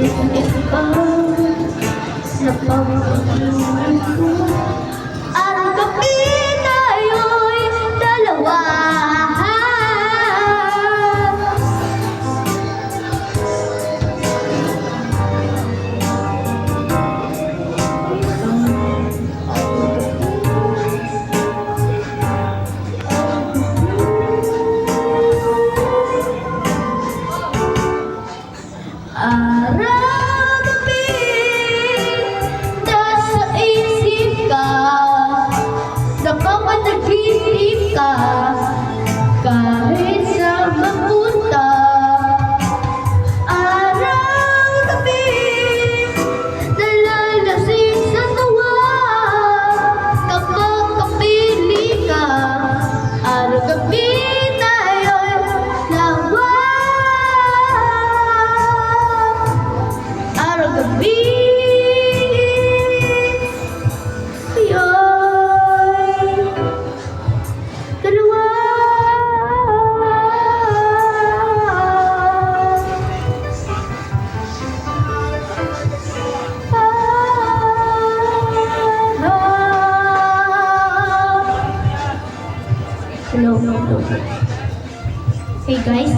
isip ka sa pag-ibig ko. At gabi tayo'y dalawa. Araw-gabi, nasa isip ka, napapanaginip ka, kahit saan mapunta. Araw-gabi, nalalasing sa tawa, kapag kapili ka. Araw-gabi tayo'y lawa. Araw-gabi, ayo'y dalawa. Hello. Hey guys.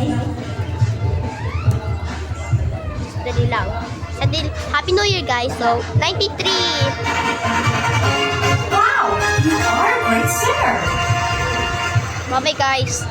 Dali lang. Happy New Year, guys. So, 93. Wow, you are a great singer. Bye-bye, guys.